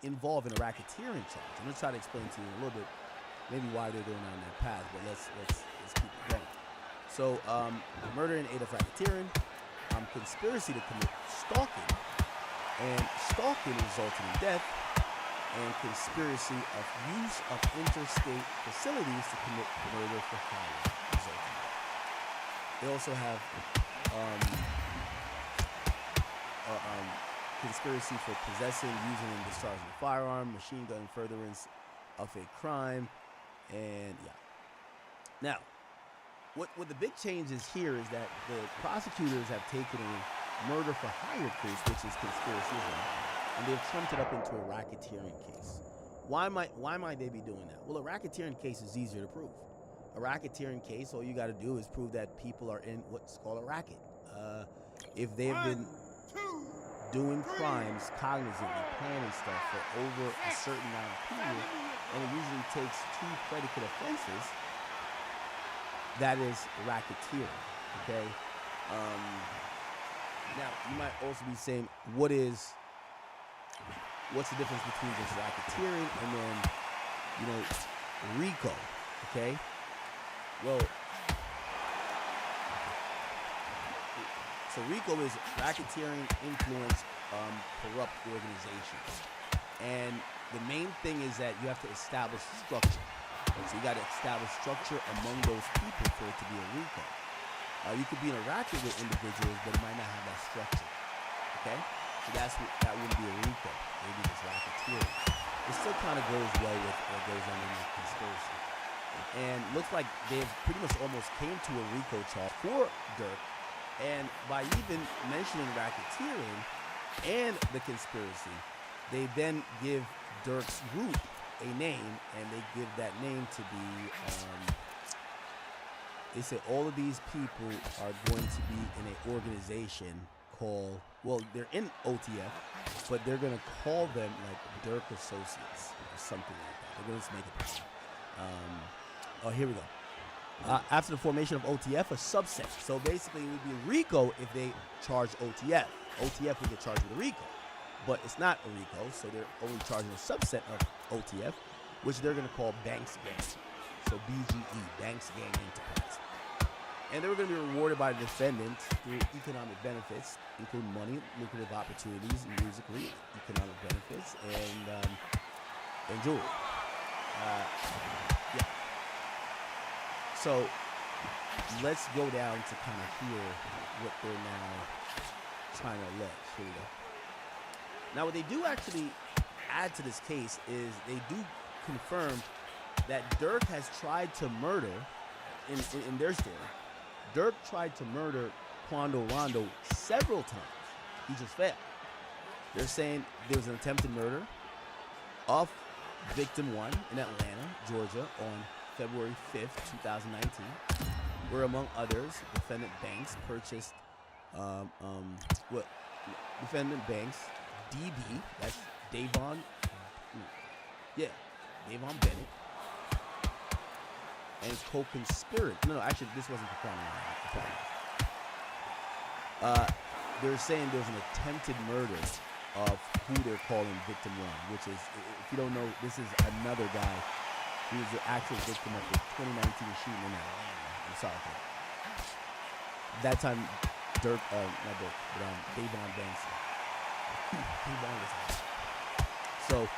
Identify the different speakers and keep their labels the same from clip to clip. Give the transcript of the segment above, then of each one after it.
Speaker 1: involved in a racketeering charge. I'm gonna try to explain to you a little bit, maybe why they're going down that path. But let's keep it going. So, murder in aid of racketeering, conspiracy to commit stalking, and stalking resulting in death, and conspiracy of use of interstate facilities to commit murder for hire resulting in death. They also have conspiracy for possessing, using, and discharging a firearm, machine gun furtherance of a crime, and yeah. Now, what the big change is here is that the prosecutors have taken a murder for hire case, which is conspiracy, and they've trumped it up into a racketeering case. Why might they be doing that? Well, a racketeering case is easier to prove. A racketeering case, all you got to do is prove that people are in what's called a racket. If they've been doing crimes cognizantly, planning stuff for over a certain amount of period, and it usually takes 2 predicate offenses, that is racketeering, okay? Now, you might also be saying, what's the difference between just racketeering and then, RICO, okay? Well, so RICO is racketeering, influence, corrupt organizations. And the main thing is that you have to establish structure. So you got to establish structure among those people for it to be a RICO. You could be in a racket with individuals, but it might not have that structure. Okay? So that wouldn't be a RICO. Maybe it's racketeering. It still kind of goes well with what goes on in the conspiracy. And looks like they've pretty much almost came to a RICO charge for Dirk. And by even mentioning racketeering and the conspiracy, they then give Dirk's group a name, and they give that name to be, they say all of these people are going to be in an organization called, well, they're in OTF, but they're going to call them like Dirk Associates or something like that. They're going to make it. Here we go. After the formation of OTF, a subset. So basically, it would be a RICO if they charge OTF. OTF would get charged with a RICO, but it's not a RICO, so they're only charging a subset of OTF, which they're going to call Banks Gang. So BGE, Banks Gang Enterprise. And they were going to be rewarded by the defendant through economic benefits, including money, lucrative opportunities, and musically economic benefits, and jewelry. Yeah. So let's go down to kind of hear what they're now trying to allege. Here we go. Now, what they do actually add to this case is they do confirm that Dirk has tried to murder, in their story, Dirk tried to murder Quando Rondo several times. He just failed. They're saying there was an attempted murder of victim 1 in Atlanta, Georgia, on February 5th, 2019, where, among others, defendant Banks purchased, defendant Banks, DB, that's Davon Bennett, and co-conspirator. No, actually, this wasn't the crime. They're saying there's an attempted murder of who they're calling victim 1, which is, if you don't know, this is another guy who was the actual victim of the 2019 shooting in Atlanta. I'm sorry for that. That time, Davon Banks. Davon was there. So,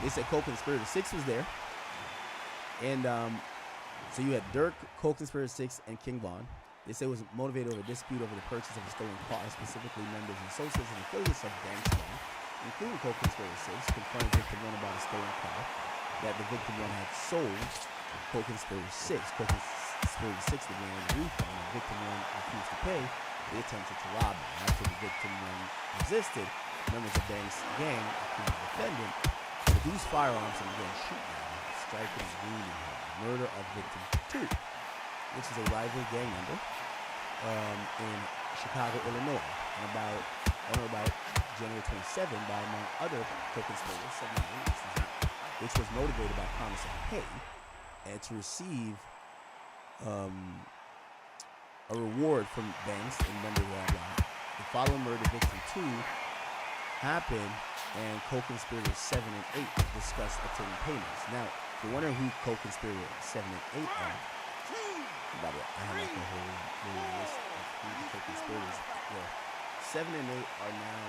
Speaker 1: they said co-conspirator 6 was there. And, so you had Dirk, co-conspirator 6, and King Von. They say it was motivated over a dispute over the purchase of a stolen car, specifically members and associates and affiliates of Banks Gang, including co-conspirator 6, confronted victim 1 about a stolen car that the victim 1 had sold co-conspirator 6. Co-conspirator 6 demanded a refund, and victim 1 refused to pay. They attempted to rob him. After the victim 1 resisted, members of Banks Gang accused the defendant of produced firearms and began shooting him, striking and wounding him. Murder of victim 2, which is a rival gang member in Chicago, Illinois, and about January 27 by, among other co-conspirators, which was motivated by promise of pay and to receive a reward from Banks and members of that line. The following murder, victim 2, happened and co-conspirators 7 and 8 discussed obtaining payments. Now, if you're wondering who co-conspirator 7 and 8 are, I have like a whole list of who the co-conspirators were. 7 and 8 are now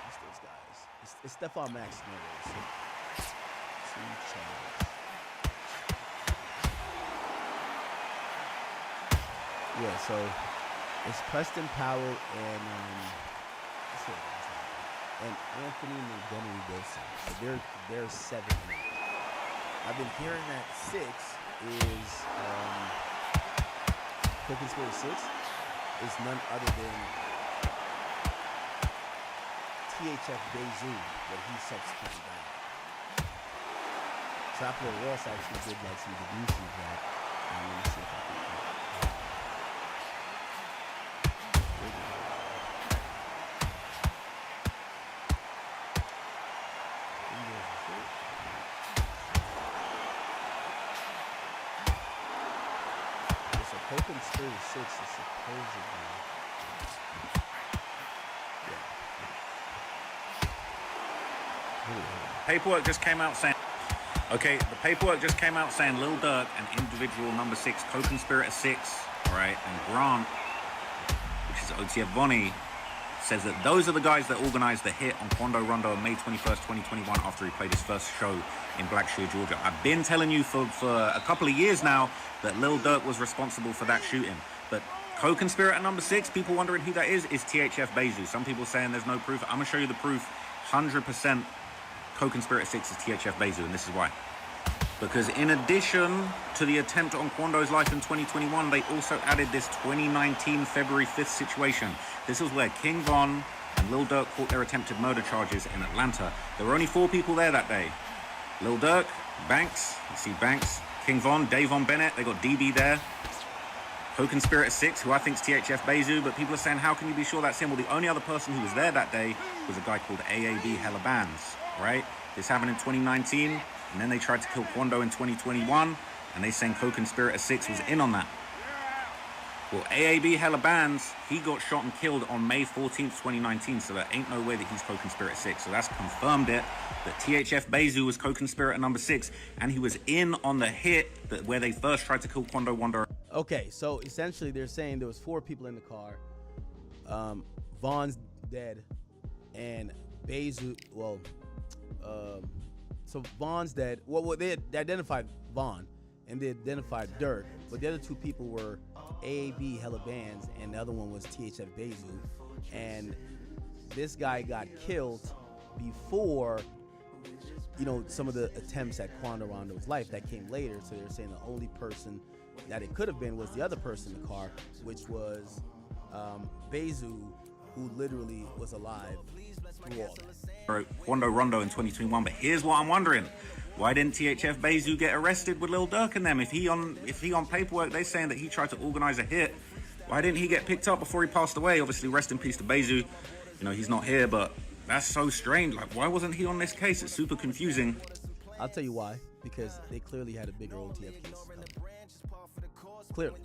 Speaker 1: what's those guys? It's Stephon Max Murray. So, yeah, so it's Preston Powell and Anthony Montgomery Wilson. So they're 7 and 8. I've been hearing that 6 is co-conspirator 6 is none other than THF Bezu, but he subsequently died. Trapler Ross actually did like some deductions of that. Let me see if I can. Co-conspirator 6 is supposedly.
Speaker 2: Paperwork just came out saying. Okay, the paperwork just came out saying Lil Durk and individual number 6, co-conspirator 6, all right, and Grant, which is OTF Vonnie, says that those are the guys that organized the hit on Quando Rondo on May 21st, 2021 after he played his first show in Blackshear, Georgia. I've been telling you for a couple of years now that Lil Durk was responsible for that shooting. But co-conspirator number 6, people wondering who that is THF Bezu. Some people saying there's no proof. I'm going to show you the proof. 100% co-conspirator 6 is THF Bezu, and this is why. Because in addition to the attempt on Quando's life in 2021, they also added this 2019 February 5th situation. This was where King Von and Lil Durk caught their attempted murder charges in Atlanta. There were only 4 people there that day. Lil Durk, Banks, you see Banks, King Von, Davon Bennett, they got DB there. Co-conspirator 6, who I think is THF Bezu, but people are saying, how can you be sure that's him? Well, the only other person who was there that day was a guy called AAB Hella Bands, right? This happened in 2019, and then they tried to kill Quando in 2021, and they saying co-conspirator 6 was in on that. Well, AAB Hella Bands, he got shot and killed on May 14th, 2019, so there ain't no way that he's co-conspirator 6. So that's confirmed it, that THF Bezu was co-conspirator number 6, and he was in on the hit where they first tried to kill Quando Wonder.
Speaker 1: Okay, so essentially they're saying there was 4 people in the car. Vaughn's dead, and Bezu, so Vaughn's dead. Well, they identified Vaughn, and they identified Durk, but the other 2 people were AAB Hella Bands, and the other one was THF Bezu. And this guy got killed before, some of the attempts at Quando Rondo's life that came later. So they're saying the only person that it could have been was the other person in the car, which was Bezu, who literally was alive through all that.
Speaker 2: Quando Rondo in 2021, but here's what I'm wondering. Why didn't THF Bezu get arrested with Lil Durk and them? If he on paperwork, they saying that he tried to organize a hit, why didn't he get picked up before he passed away? Obviously, rest in peace to Bezu. He's not here, but that's so strange. Like, why wasn't he on this case? It's super confusing.
Speaker 1: I'll tell you why. Because they clearly had a bigger OTF case. Clearly.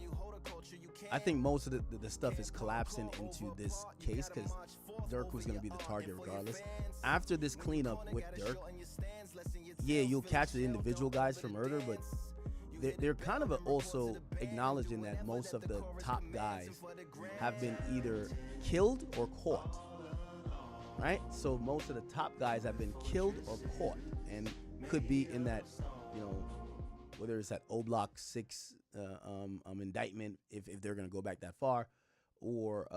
Speaker 1: I think most of the stuff is collapsing into this case because Durk was going to be the target regardless. After this cleanup with Durk, yeah, you'll catch the individual guys for murder, but they're kind of also acknowledging that most of the top guys have been either killed or caught, right? So most of the top guys have been killed or caught and could be in that, whether it's that O Block 6 indictment, if they're going to go back that far, or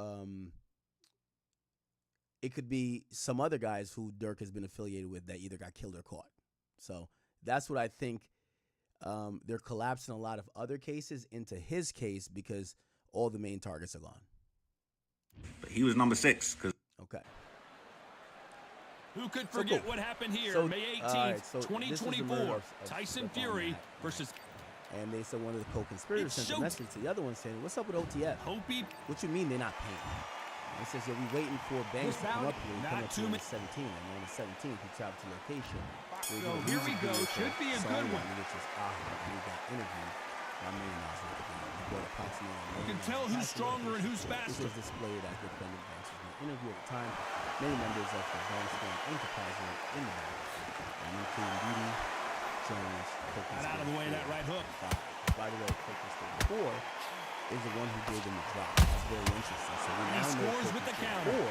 Speaker 1: it could be some other guys who Durk has been affiliated with that either got killed or caught. So that's what I think. They're collapsing a lot of other cases into his case because all the main targets are gone.
Speaker 2: But he was number 6.
Speaker 1: Okay.
Speaker 3: Who could forget what happened here May 18th, 2024, Tyson Fury versus...
Speaker 1: And they said one of the co-conspirators sent a message to the other one saying, what's up with OTF? What you mean they're not paying? He says, we waiting for Banks to come up here. He come up here on the 17th. And on the 17th, he traveled to location.
Speaker 3: So here we go. Should be a good one.
Speaker 1: Which is we got interviewed.
Speaker 3: You can tell who's stronger and who's faster.
Speaker 1: This was displayed at the defendant Banks in an interview at the time. Many members of the Banks gang enterprise were in the back, including Didi, Jones,
Speaker 3: Got out of the way of that right hook.
Speaker 1: By the way, Copeland's 4 is the one who gave him the drop. That's very interesting. So we now
Speaker 3: scores with the counter.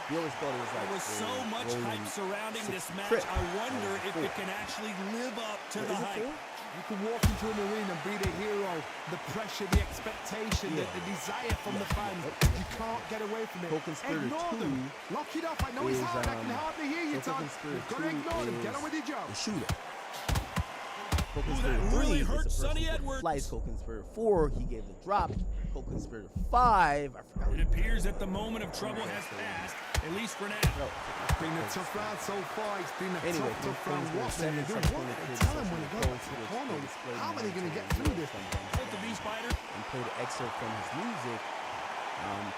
Speaker 1: We always thought it was like
Speaker 3: there was so much hype surrounding this match. I wonder if it can actually live up to the hype.
Speaker 4: You can walk into an arena and be the hero, the pressure, the expectation, the desire from the fans. You can't get away from it. Ignore them. Lock it up. I know it's hard. I can hardly hear you, Todd. You've got to ignore them. Get on with your job.
Speaker 1: The shooter.
Speaker 3: That really hurt Sonny Edwards.
Speaker 1: Flies Co-Conspirator 4. He gave the drop. Co-Conspirator 5. I forgot.
Speaker 3: It appears that the moment of trouble has passed, at least for now.
Speaker 4: It's been a tough round so far. It's been a tough round. What they do? Tell them when they go to the corner. How are they going to get through this?
Speaker 3: Both of these fighters.
Speaker 1: And played an excerpt from his music.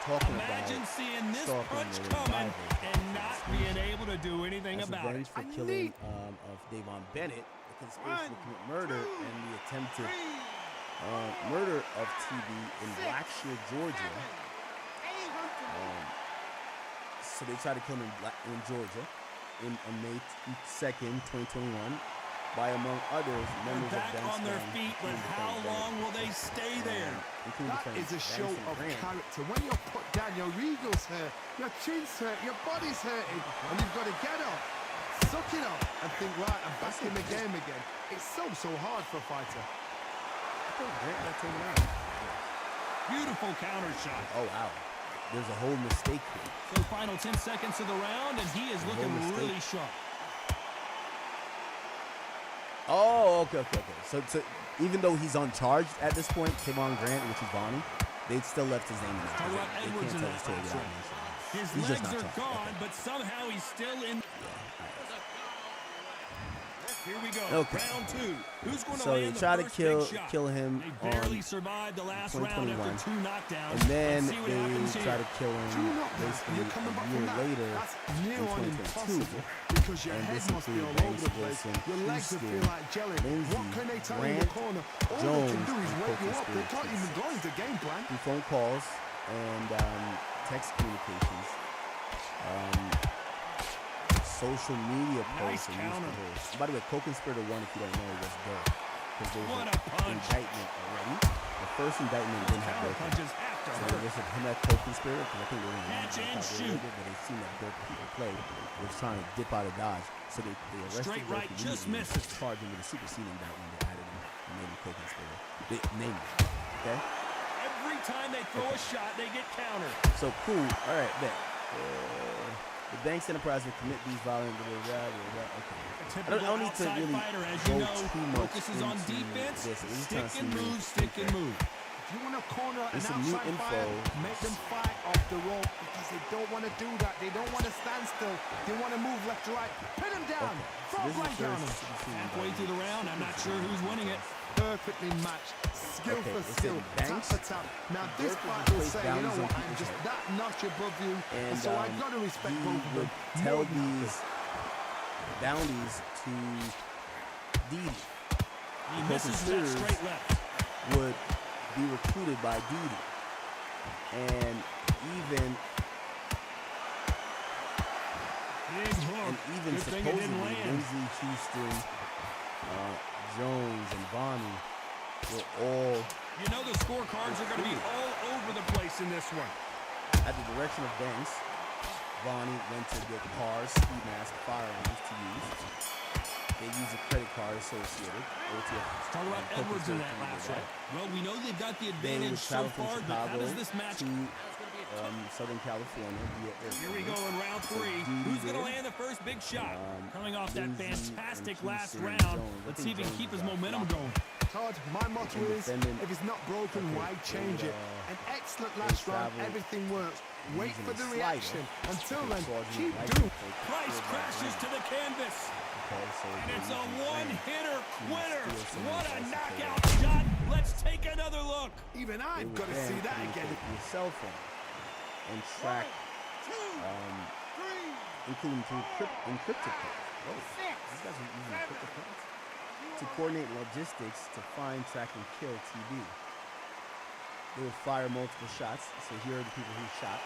Speaker 1: Talking
Speaker 3: Imagine
Speaker 1: about
Speaker 3: seeing this punch coming and not being able to do anything about it.
Speaker 1: For killing of Davon Bennett, the conspiracy to commit murder, and the attempted murder of TB in Blackshear, Georgia. So they tried to kill him in Georgia on May 2nd, 2021, by, among others, members
Speaker 3: back
Speaker 1: of
Speaker 3: on their feet, but how long will they stay there?
Speaker 4: That is a show of character. When you're put down, your ego's hurt, your chin's hurt, your body's hurting, and you've got to get up, suck it up, and think, right, I'm back in the game again. It's so hard for a fighter.
Speaker 1: Grant got taken out.
Speaker 3: Beautiful counter shot.
Speaker 1: Oh, wow. There's a whole mistake here.
Speaker 3: So final 10 seconds of the round, and he is looking really sharp.
Speaker 1: Oh, okay. So even though he's uncharged at this point, Kevon Grant, which is Bonnie, they still left his name in there. They can't tell his story without mentioning
Speaker 3: his legs are gone, but somehow he's still in. Here we go.
Speaker 1: Okay.
Speaker 3: Round 2. Who's going to
Speaker 1: so
Speaker 3: land
Speaker 1: they try
Speaker 3: the
Speaker 1: to
Speaker 3: first
Speaker 1: kill him
Speaker 3: they barely survived the last round after 2 knockdowns.
Speaker 1: And then they try to kill him basically a year later in 2022.
Speaker 4: Because your head must be all over the place. Your legs will feel like jelly. What can they tell you in the corner? All they can do is wake you up. They can't even go into game plan.
Speaker 1: Through phone calls and text communications. Social media posts and newspapers. By the way, Co-Conspirator 1, if you don't know, was Dirk. Because there was an indictment already. The first indictment didn't have Dirk. So there was him at Co-Conspirator, because I think they were in the but they seen that Dirk people play. They was trying to dip out of Dodge. So they arrested Dirk immediately, charged him with a superseding indictment. They added him and made him Co-Conspirator. They named him. Okay?
Speaker 3: Every time they throw a shot, they get countered.
Speaker 1: So cool. All right, bet. The Banks Enterprise will commit these violent. Okay. I don't need to really
Speaker 3: fighter, as
Speaker 1: go
Speaker 3: you know,
Speaker 1: too much
Speaker 3: focuses on defense.
Speaker 1: This.
Speaker 3: Stick and move.
Speaker 4: If you want to corner an
Speaker 1: new
Speaker 4: outside
Speaker 1: info.
Speaker 4: fighter, make them fight off the rope because they don't want to do that. They don't want to stand still. They want to move left to right. Pin them down. Throw blank on them.
Speaker 3: Halfway through the round, I'm not sure who's winning it.
Speaker 4: Perfectly matched. Skill for skill. Tap for tap. Now this fighter will say, you know what, I'm just that notch above you. And so I've got to respect both of them.
Speaker 1: Tell these bounties to Didi.
Speaker 3: He misses that straight left.
Speaker 1: Would be recruited by Didi. And even supposedly Lindsey, Houston, Jones, and Bonnie were all...
Speaker 3: You know the scorecards are going to be all over the place in this one.
Speaker 1: At the direction of Banks, Bonnie went to get cars, ski mask, firearms to use. They use a credit card associated.
Speaker 3: Talk about Edwards in that last round. Well, we know they've got the advantage so far, but how does this match...
Speaker 1: Southern California.
Speaker 3: Here we go in round 3. Who's going to land the first big shot? Coming off that fantastic last round. Let's see if he can keep his momentum going.
Speaker 4: Todd, my motto is, if it's not broken, why change it? An excellent last round, everything works. Wait for the reaction. Until then, keep doing.
Speaker 3: Price crashes to the canvas. And it's a one-hitter winner. What a knockout shot. Let's take another look.
Speaker 4: Even I've got to see that again.
Speaker 1: Your cell phone and track, including through encrypted codes. Oh, these guys are using encrypted codes. to coordinate logistics to find, track, and kill TB. They would fire multiple shots. So here are the people who shot.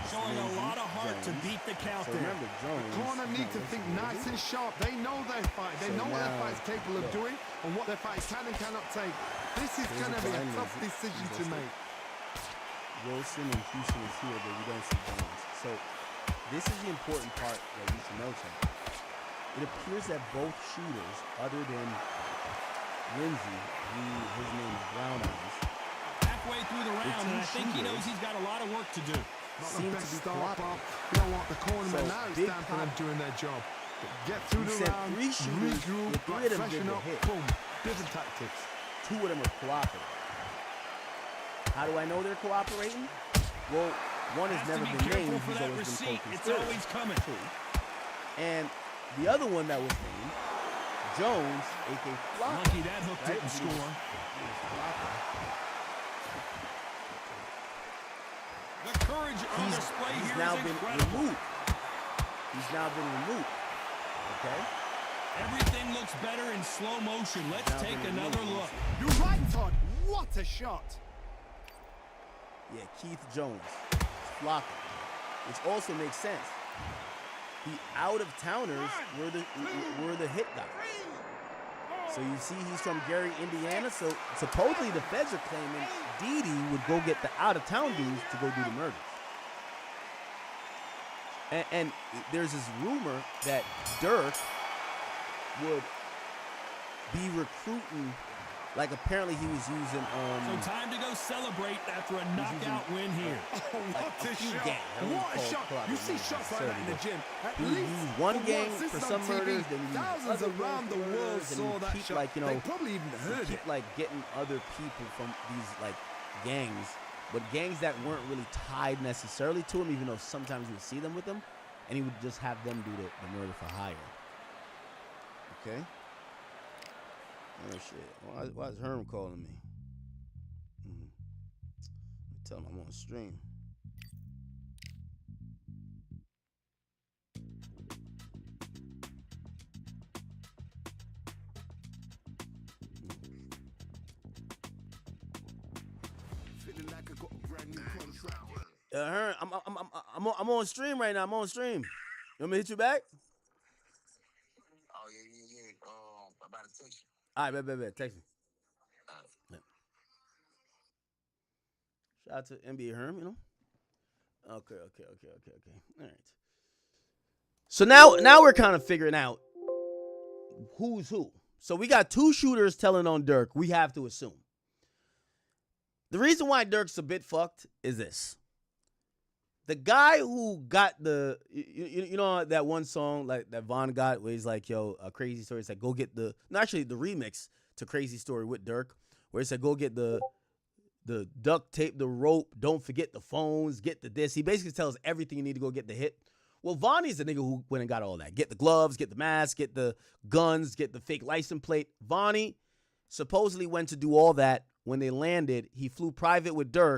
Speaker 3: Showing a lot of heart to beat the count
Speaker 1: so
Speaker 3: there.
Speaker 1: Remember, Jones,
Speaker 4: The corner need to think nice and sharp. They know their fight. They know what their fight's capable of doing and what their fight can and cannot take. This is going to be a tough decision to make.
Speaker 1: Wilson and Houston is here, but we don't see Jones. So this is the important part that you should know, Chad. It appears that both shooters, other than Lindsey, his name is Brown Eyes,
Speaker 3: halfway through the round, and I think he knows he's got a lot of work to do.
Speaker 4: Not the best start, but you don't want the cornerman now. It's time for them doing their job. But get through the round, regroup, freshen up, boom. Different tactics.
Speaker 1: 2 of them are cooperating. How do I know they're cooperating? Well, one has never been named. He's always been co-conspirator.
Speaker 3: It's always coming.
Speaker 1: And the other one that was named, Jones, a.k.a. Flopper.
Speaker 3: Lucky that hook didn't score. The courage on display here
Speaker 1: now
Speaker 3: is
Speaker 1: been
Speaker 3: incredible.
Speaker 1: removed. He's now been removed. Okay?
Speaker 3: Everything looks better in slow motion. Let's take another look.
Speaker 4: You're right, Todd. What a shot.
Speaker 1: Yeah, Keith Jones. Flocker. Which also makes sense. The out-of-towners were the hit guys. So you see he's from Gary, Indiana. So supposedly the feds are claiming Didi would go get the out-of-town dudes to go do the murders. And there's this rumor that Dirk would be recruiting, like apparently he was using
Speaker 3: So time to go celebrate after a knockout win here.
Speaker 4: Oh, what a shot. What a shot. You see shots like that in the gym. At
Speaker 1: He
Speaker 4: least
Speaker 1: used one gang
Speaker 4: once,
Speaker 1: for
Speaker 4: this is
Speaker 1: some
Speaker 4: on TV.
Speaker 1: murders, then he used
Speaker 4: Thousands
Speaker 1: other
Speaker 4: around the world
Speaker 1: murders, and
Speaker 4: saw
Speaker 1: he
Speaker 4: that
Speaker 1: keep,
Speaker 4: shot.
Speaker 1: like, you know,
Speaker 4: They probably even heard
Speaker 1: keep
Speaker 4: it.
Speaker 1: like getting other people from these like gangs, but gangs that weren't really tied necessarily to him, even though sometimes you would see them with him, and he would just have them do the murder for hire. Okay. Oh shit! Why is Herm calling me? Tell him I'm on stream.
Speaker 4: Feeling like I got a brand new contract.
Speaker 1: Herm, I'm on stream right now. I'm on stream. You want me to hit you back?
Speaker 5: Oh, yeah. I'm about to text you.
Speaker 1: All right, bet. Text me. Yeah. Shout out to NBA Herm, you know. Okay. All right. So now we're kind of figuring out who's who. So we got 2 shooters telling on Dirk. We have to assume. The reason why Dirk's a bit fucked is this. The guy who got you know that one song like that Von got where he's like, yo, a crazy story. It's like, go get the remix to Crazy Story with Dirk, where he said, go get the duct tape, the rope, don't forget the phones, get the this. He basically tells everything you need to go get the hit. Well, Vonnie's the nigga who went and got all that. Get the gloves, get the mask, get the guns, get the fake license plate. Vonnie supposedly went to do all that. When they landed, he flew private with Dirk.